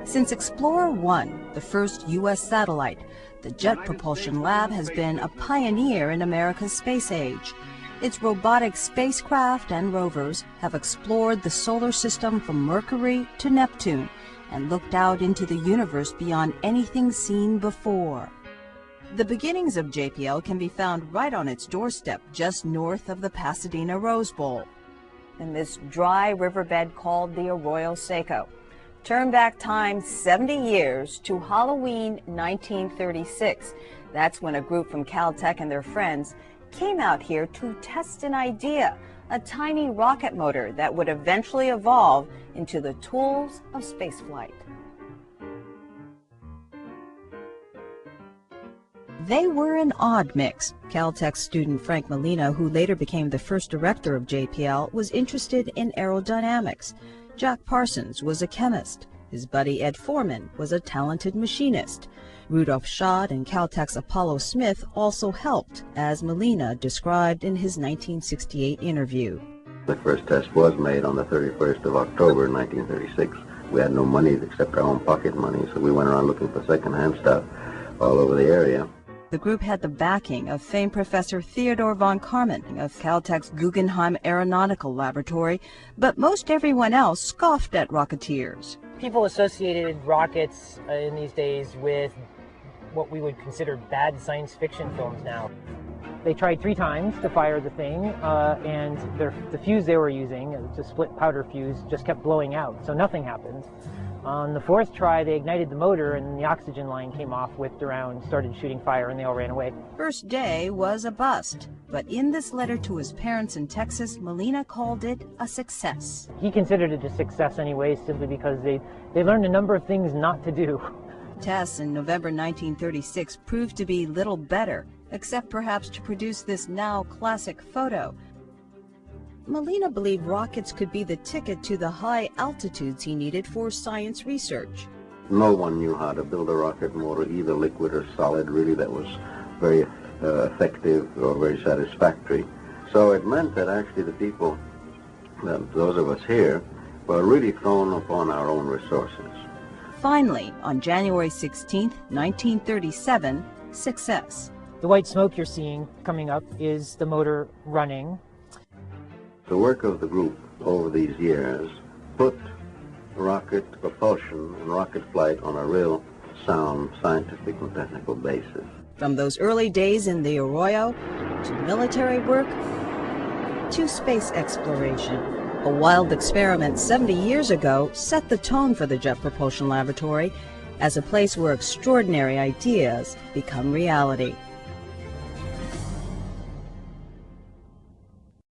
Since Explorer 1, the first U.S. satellite, the Jet Propulsion Lab has been a pioneer in America's space age. Its robotic spacecraft and rovers have explored the solar system from Mercury to Neptune and looked out into the universe beyond anything seen before. The beginnings of JPL can be found right on its doorstep, just north of the Pasadena Rose Bowl, in this dry riverbed called the Arroyo Seco. Turn back time 70 years to Halloween 1936. That's when a group from Caltech and their friends came out here to test an idea, a tiny rocket motor that would eventually evolve into the tools of spaceflight. They were an odd mix. Caltech student Frank Molina, who later became the first director of JPL, was interested in aerodynamics. Jack Parsons was a chemist. His buddy Ed Foreman was a talented machinist. Rudolph Schott and Caltech's Apollo Smith also helped, as Molina described in his 1968 interview. The first test was made on the 31st of October 1936. We had no money except our own pocket money, so we went around looking for second-hand stuff all over the area. The group had the backing of famed Professor Theodore von Karman of Caltech's Guggenheim Aeronautical Laboratory, but most everyone else scoffed at Rocketeers. People associated rockets in these days with what we would consider bad science fiction films now. They tried 3 times to fire the thing, and the fuse they were using, it's a split powder fuse, just kept blowing out, so nothing happened. On the 4th try, they ignited the motor, and the oxygen line came off, whipped around, started shooting fire, and they all ran away. First day was a bust, but in this letter to his parents in Texas, Molina called it a success. He considered it a success anyway, simply because they learned a number of things not to do. Tests in November 1936 proved to be little better, except perhaps to produce this now classic photo. Molina believed rockets could be the ticket to the high altitudes he needed for science research. No one knew how to build a rocket motor, either liquid or solid, really, that was very effective or very satisfactory. So it meant that actually the people, those of us here, were really thrown upon our own resources. Finally, on January 16, 1937, success. The white smoke you're seeing coming up is the motor running. The work of the group over these years put rocket propulsion and rocket flight on a real sound scientific and technical basis. From those early days in the Arroyo, to military work, to space exploration. A wild experiment 70 years ago set the tone for the Jet Propulsion Laboratory as a place where extraordinary ideas become reality.